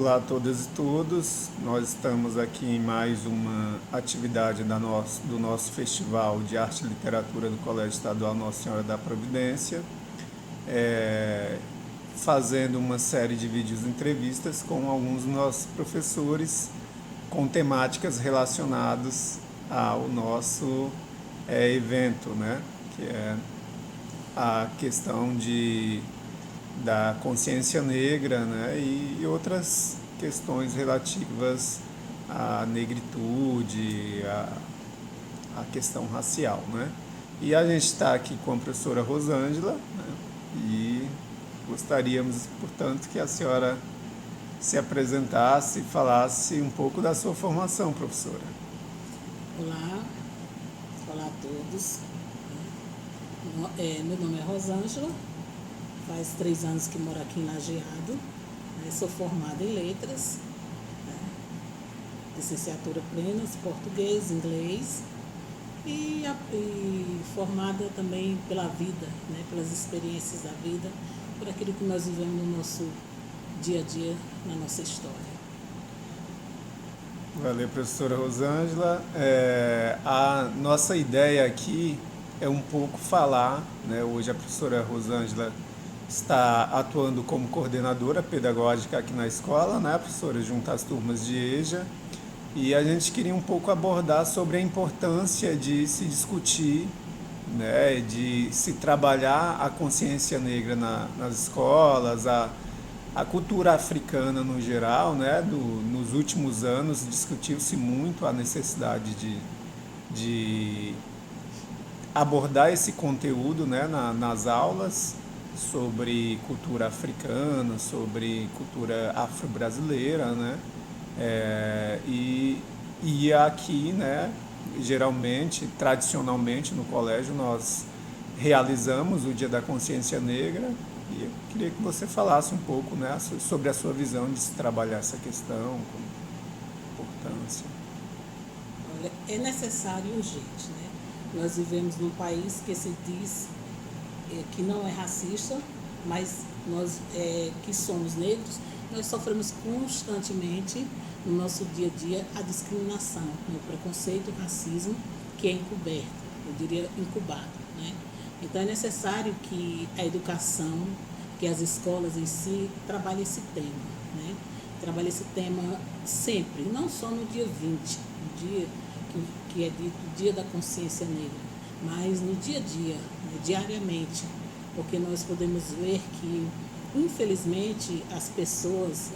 Olá a todas e todos, nós estamos aqui em mais uma atividade do nosso Festival de Arte e Literatura do Colégio Estadual Nossa Senhora da Providência, é, fazendo uma série de vídeos e entrevistas com alguns dos nossos professores com temáticas relacionadas ao nosso evento, né? Que é a questão da consciência negra, né, e outras questões relativas à negritude, à questão racial. Né? E a gente está aqui com a professora Rosângela, né, e gostaríamos, portanto, que a senhora se apresentasse e falasse um pouco da sua formação, professora. Olá, olá a todos. Meu nome é Rosângela, faz 3 anos que moro aqui em Lajeado, né? Sou formada em letras, né? Licenciatura plena, português, inglês e formada também pela vida, né? Pelas experiências da vida, por aquilo que nós vivemos no nosso dia a dia, na nossa história. Valeu, professora Rosângela. A nossa ideia aqui é um pouco falar, né? Hoje a professora Rosângela está atuando como coordenadora pedagógica aqui na escola, né, professora, junto às turmas de EJA, e a gente queria um pouco abordar sobre a importância de se discutir, né, de se trabalhar a consciência negra nas escolas, a cultura africana no geral, né, nos últimos anos discutiu-se muito a necessidade de abordar esse conteúdo, né, nas aulas, sobre cultura africana, sobre cultura afro-brasileira, né? E aqui, né, geralmente, tradicionalmente no colégio, nós realizamos o Dia da Consciência Negra e eu queria que você falasse um pouco, né, sobre a sua visão de se trabalhar essa questão, com importância. Olha, é necessário e urgente, né? Nós vivemos num país que se diz que não é racista, mas nós que somos negros, nós sofremos constantemente no nosso dia a dia a discriminação, o preconceito, o racismo, que é encoberto, eu diria incubado. Né? Então é necessário que a educação, que as escolas em si trabalhem esse tema. Né? Trabalhem esse tema sempre, não só no dia 20, no dia que é dito Dia da Consciência Negra, mas no dia a dia, né, diariamente, porque nós podemos ver que, infelizmente, as pessoas,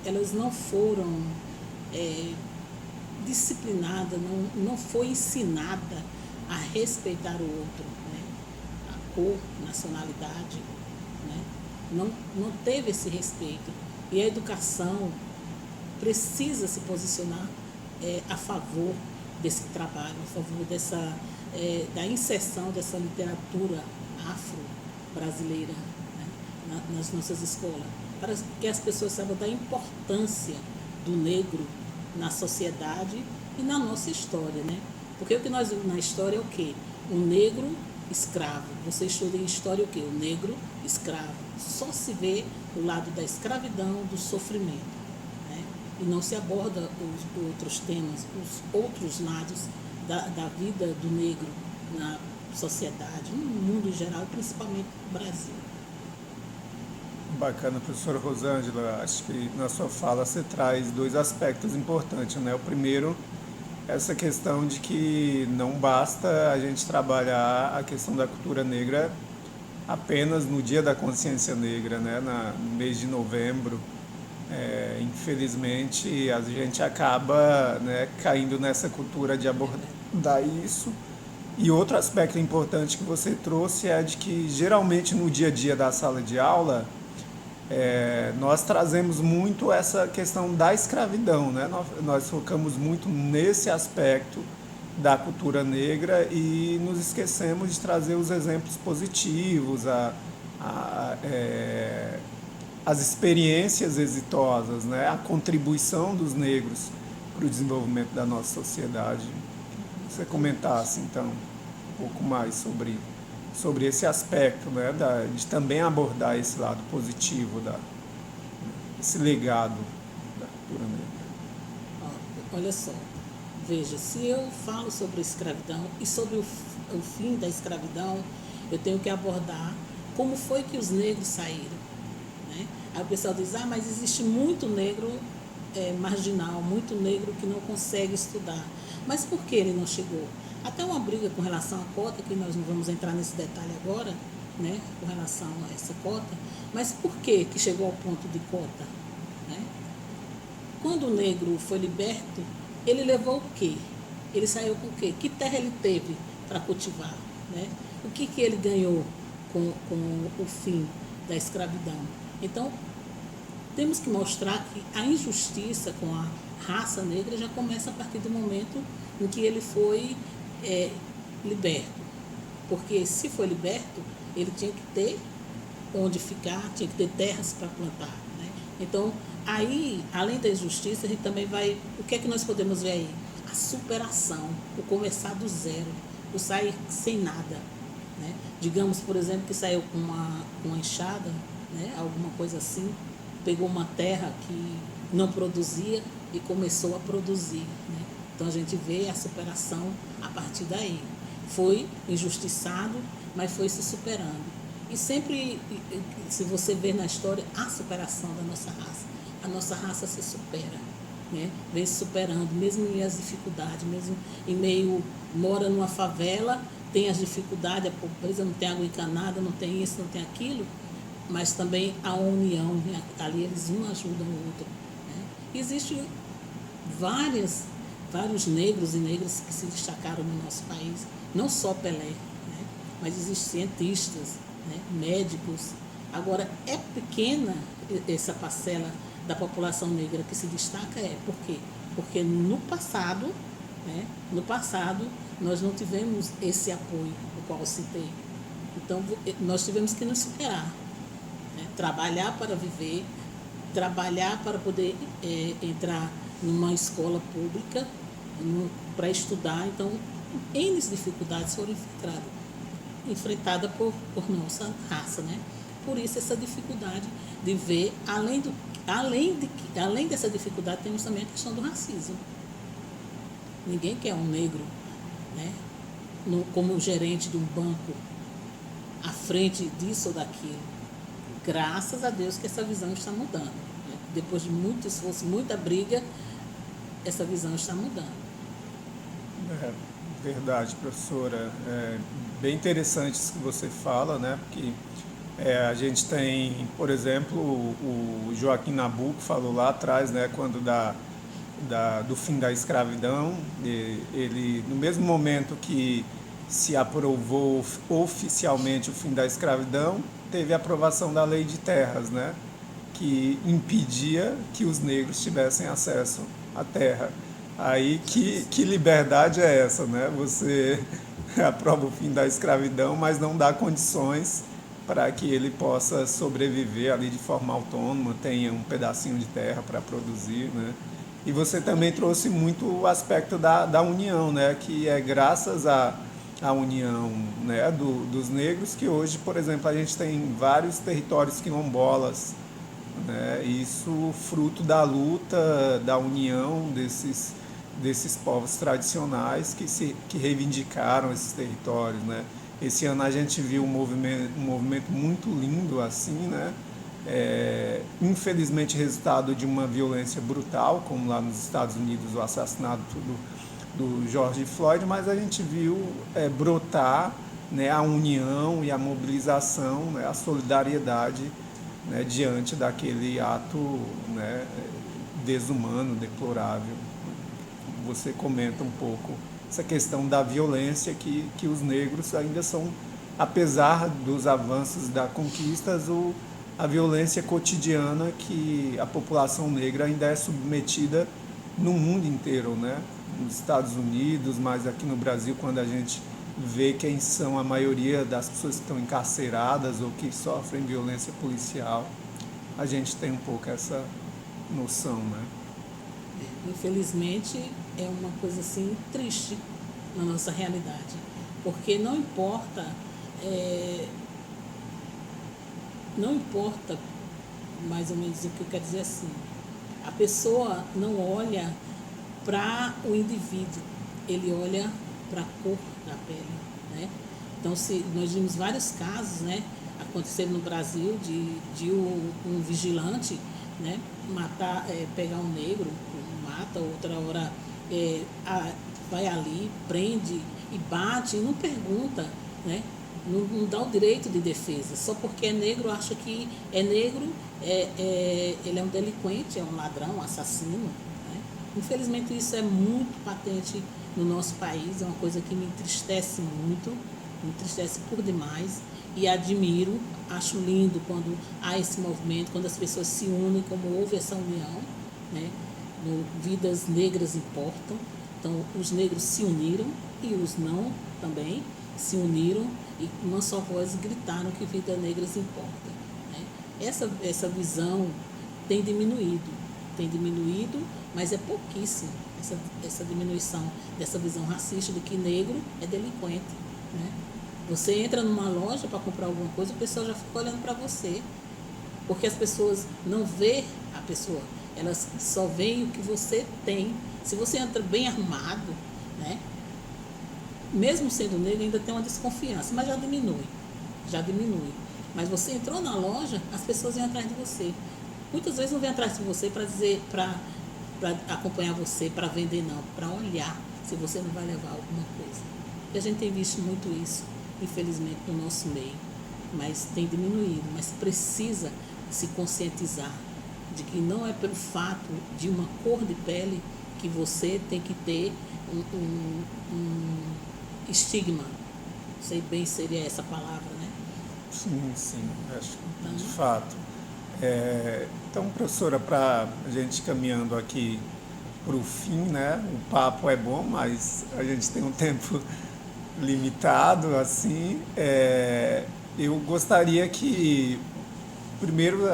elas não foram disciplinadas, não foi ensinada a respeitar o outro, né, a cor, nacionalidade, né, não teve esse respeito. E a educação precisa se posicionar a favor desse trabalho, a favor da inserção dessa literatura afro-brasileira, né, nas nossas escolas, para que as pessoas saibam da importância do negro na sociedade e na nossa história. Né? Porque o que nós vemos na história é o quê? O negro escravo. Você estuda em história o quê? O negro escravo. Só se vê o lado da escravidão, do sofrimento. Né? E não se aborda os outros temas, os outros lados da vida do negro na sociedade, no mundo em geral, principalmente no Brasil. Bacana, professora Rosângela. Acho que na sua fala você traz 2 aspectos importantes, né? O primeiro, essa questão de que não basta a gente trabalhar a questão da cultura negra apenas no Dia da Consciência Negra, né? No mês de novembro. Infelizmente, a gente acaba, né, caindo nessa cultura de abordar isso. E outro aspecto importante que você trouxe é de que, geralmente, no dia a dia da sala de aula, nós trazemos muito essa questão da escravidão, né? Nós focamos muito nesse aspecto da cultura negra e nos esquecemos de trazer os exemplos positivos, as experiências exitosas, né? A contribuição dos negros para o desenvolvimento da nossa sociedade. Você comentasse, então, um pouco mais sobre esse aspecto, né, de também abordar esse lado positivo, esse legado. cultura negra? Olha só, veja, se eu falo sobre a escravidão e sobre o fim da escravidão, eu tenho que abordar como foi que os negros saíram. Né? Aí o pessoal diz, mas existe muito negro marginal, muito negro que não consegue estudar. Mas por que ele não chegou? Até uma briga com relação à cota, que nós não vamos entrar nesse detalhe agora, né, com relação a essa cota, mas por que chegou ao ponto de cota? Né? Quando o negro foi liberto, ele levou o quê? Ele saiu com o quê? Que terra ele teve para cultivar? Né? O que ele ganhou com o fim da escravidão? Então, temos que mostrar que a injustiça com a raça negra já começa a partir do momento em que ele foi liberto. Porque se foi liberto, ele tinha que ter onde ficar, tinha que ter terras para plantar. Né? Então, aí, além da injustiça, a gente também vai... O que é que nós podemos ver aí? A superação, o começar do zero, o sair sem nada. Né? Digamos, por exemplo, que saiu com uma enxada, né? Alguma coisa assim, pegou uma terra que não produzia e começou a produzir. Né? Então, a gente vê a superação a partir daí. Foi injustiçado, mas foi se superando. E sempre, se você ver na história, a superação da nossa raça. A nossa raça se supera, né? Vem se superando, mesmo em as dificuldades, mesmo em meio, mora numa favela, tem as dificuldades, a pobreza, não tem água encanada, não tem isso, não tem aquilo, mas também a união, né? Ali eles um ajudam o outro. Né? Existem vários negros e negras que se destacaram no nosso país, não só Pelé, né? Mas existem cientistas, né? Médicos. Agora, é pequena essa parcela da população negra que se destaca, por quê? Porque no passado, né? No passado, nós não tivemos esse apoio, o qual eu citei. Então, nós tivemos que nos superar, né? Trabalhar para viver, trabalhar para poder entrar numa escola pública, para estudar. Então, N dificuldades foram enfrentadas por nossa raça, né? Por isso, essa dificuldade de ver, além dessa dificuldade, temos também a questão do racismo. Ninguém quer um negro, né? Como gerente de um banco, à frente disso ou daquilo. Graças a Deus que essa visão está mudando. Né? Depois de muito esforço, muita briga, essa visão está mudando. Verdade, professora. Bem interessante isso que você fala, né? Porque a gente tem, por exemplo, o Joaquim Nabuco falou lá atrás, né? Quando do fim da escravidão, ele, no mesmo momento que se aprovou oficialmente o fim da escravidão, teve a aprovação da lei de terras, né? Que impedia que os negros tivessem acesso à terra. Aí, que liberdade é essa, né? Você aprova o fim da escravidão, mas não dá condições para que ele possa sobreviver ali de forma autônoma, tenha um pedacinho de terra para produzir, né? E você também trouxe muito o aspecto da união, né? Que é graças à união, né? Dos negros que hoje, por exemplo, a gente tem vários territórios quilombolas, né? Isso fruto da luta, da união desses povos tradicionais que reivindicaram esses territórios, né? Esse ano a gente viu um movimento muito lindo assim, né? Infelizmente resultado de uma violência brutal, como lá nos Estados Unidos o assassinato do George Floyd, mas a gente viu brotar, né, a união e a mobilização, né, a solidariedade, né, diante daquele ato, né, desumano, deplorável. Você comenta um pouco essa questão da violência que os negros ainda são, apesar dos avanços da conquista, a violência cotidiana que a população negra ainda é submetida no mundo inteiro, né? Nos Estados Unidos, mas aqui no Brasil, quando a gente vê quem são a maioria das pessoas que estão encarceradas ou que sofrem violência policial, a gente tem um pouco essa noção, né? Infelizmente, é uma coisa assim triste na nossa realidade, porque não importa mais ou menos o que eu quero dizer assim, A pessoa não olha para o indivíduo, ele olha para a cor da pele, né? Então, se nós vimos vários casos, né, aconteceram no Brasil de um vigilante, né, matar, pegar um negro, mata, outra hora vai ali, prende e bate e não pergunta, né? Não dá o direito de defesa. Só porque é negro, acha que é negro, ele é um delinquente, é um ladrão, um assassino. Né? Infelizmente, isso é muito patente no nosso país, é uma coisa que me entristece muito, me entristece por demais e admiro, acho lindo quando há esse movimento, quando as pessoas se unem, como houve essa união, né? Vidas negras importam, então os negros se uniram e os não também se uniram e com uma só voz gritaram que vidas negras importam. Né? Essa visão tem diminuído, mas é pouquíssimo essa diminuição dessa visão racista de que negro é delinquente. Né? Você entra numa loja para comprar alguma coisa, o pessoal já fica olhando para você, porque as pessoas não vê a pessoa, elas só veem o que você tem. Se você entra bem arrumado, né? Mesmo sendo negro, ainda tem uma desconfiança, mas já diminui. Mas você entrou na loja, as pessoas vêm atrás de você. Muitas vezes não vêm atrás de você para dizer, para acompanhar você, para vender não, para olhar se você não vai levar alguma coisa. E a gente tem visto muito isso, infelizmente, no nosso meio. Mas tem diminuído, mas precisa se conscientizar de que não é pelo fato de uma cor de pele que você tem que ter um estigma. Não sei bem se seria essa palavra, né? Sim, acho que de fato. Então, professora, para a gente caminhando aqui para o fim, né? O papo é bom, mas a gente tem um tempo limitado, assim. Eu gostaria que, primeiro,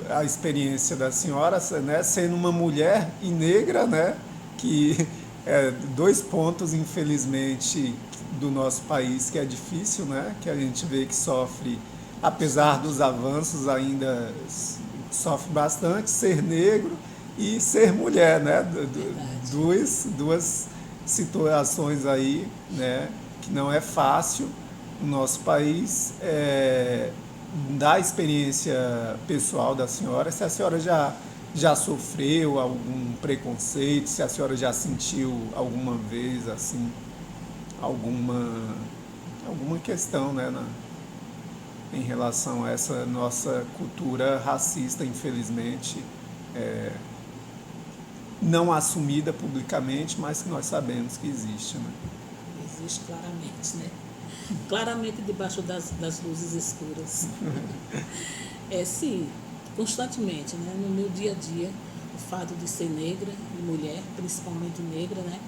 a experiência da senhora, né? Sendo uma mulher e negra, né? Que é dois pontos, infelizmente, do nosso país que é difícil, né? Que a gente vê que sofre, apesar dos avanços, ainda sofre bastante ser negro e ser mulher, né? Duas situações aí, né? Que não é fácil no nosso país. Da experiência pessoal da senhora, se a senhora já sofreu algum preconceito, se a senhora já sentiu alguma vez assim alguma questão, né, em relação a essa nossa cultura racista, infelizmente, não assumida publicamente, mas que nós sabemos que existe. Né? Existe claramente, né? Claramente debaixo das luzes escuras. Sim, constantemente, né? No meu dia a dia, o fato de ser negra, mulher, principalmente negra, né?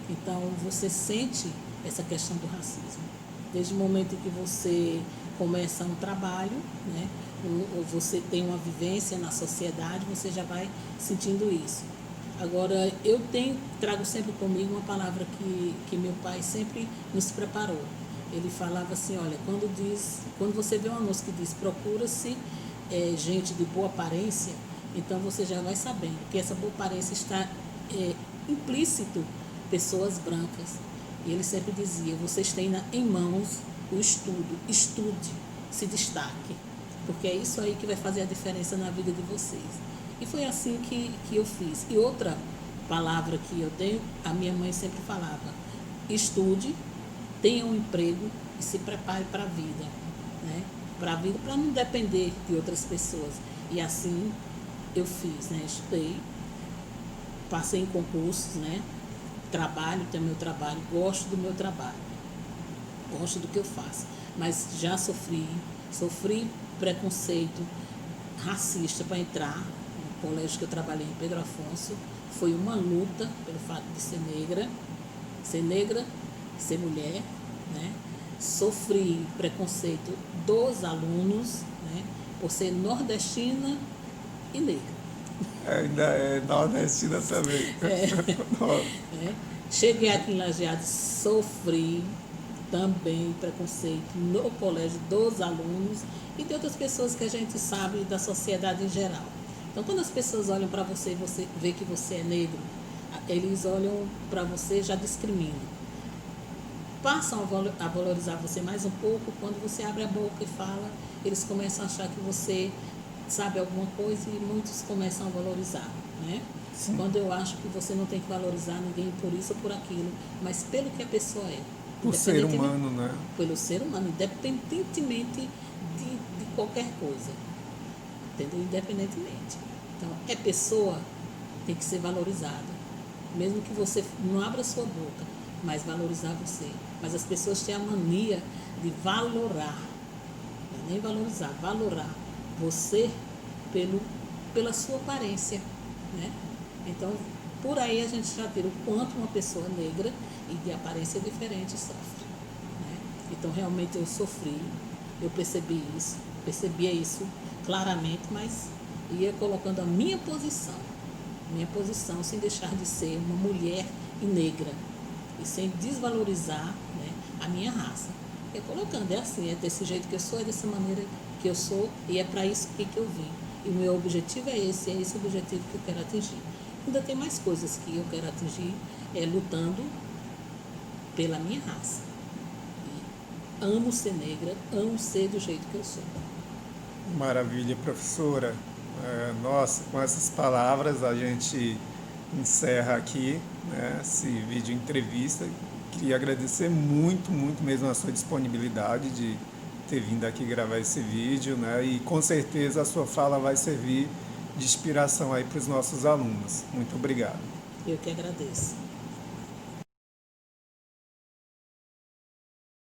Então, você sente essa questão do racismo. Desde o momento em que você começa um trabalho, né? Ou você tem uma vivência na sociedade, você já vai sentindo isso. Agora, eu trago sempre comigo uma palavra que meu pai sempre nos preparou. Ele falava assim, olha, quando você vê um anúncio que diz procura-se gente de boa aparência, então você já vai sabendo que essa boa aparência está implícito pessoas brancas. E ele sempre dizia, vocês têm em mãos o estude, se destaque, porque é isso aí que vai fazer a diferença na vida de vocês. E foi assim que eu fiz. E outra palavra que eu tenho, a minha mãe sempre falava, estude, tenha um emprego e se prepare para a vida, né? Para a vida, para não depender de outras pessoas. E assim eu fiz, né? Estudei, passei em concursos, né? Tenho meu trabalho, gosto do meu trabalho, gosto do que eu faço, mas já sofri preconceito racista para entrar no colégio que eu trabalhei em Pedro Afonso. Foi uma luta pelo fato de ser negra, ser mulher, né? Sofri preconceito dos alunos, né? Por ser nordestina e negra. Ainda é nordestina também. Cheguei aqui em Lajeado, sofri também preconceito no colégio dos alunos e de outras pessoas que a gente sabe da sociedade em geral. Então, quando as pessoas olham para você e você vê que você é negro, eles olham para você e já discriminam. Passam a valorizar você mais um pouco quando você abre a boca e fala, eles começam a achar que você sabe alguma coisa e muitos começam a valorizar, né? Sim. Quando eu acho que você não tem que valorizar ninguém por isso ou por aquilo, mas pelo que a pessoa é. Por ser humano, né? Pelo ser humano, independentemente de qualquer coisa. Entendeu? Independentemente. Então, é pessoa, tem que ser valorizada. Mesmo que você não abra sua boca, mas valorizar você. Mas as pessoas têm a mania de valorar, não é nem valorizar, valorar você pela sua aparência, né? Então, por aí a gente já tira o quanto uma pessoa negra e de aparência diferente sofre, né? Então, realmente eu sofri, eu percebia isso claramente, mas ia colocando a minha posição sem deixar de ser uma mulher e negra e sem desvalorizar, né, a minha raça. É colocando, é assim, é desse jeito que eu sou, é dessa maneira que eu sou e é para isso que eu vim. E o meu objetivo é esse o objetivo que eu quero atingir. Ainda tem mais coisas que eu quero atingir, lutando pela minha raça. E amo ser negra, amo ser do jeito que eu sou. Maravilha, professora. Nossa, com essas palavras a gente encerra aqui, né, esse vídeo entrevista. Queria agradecer muito, muito mesmo a sua disponibilidade de ter vindo aqui gravar esse vídeo, né, e com certeza a sua fala vai servir de inspiração aí para os nossos alunos. Muito obrigado. Eu que agradeço.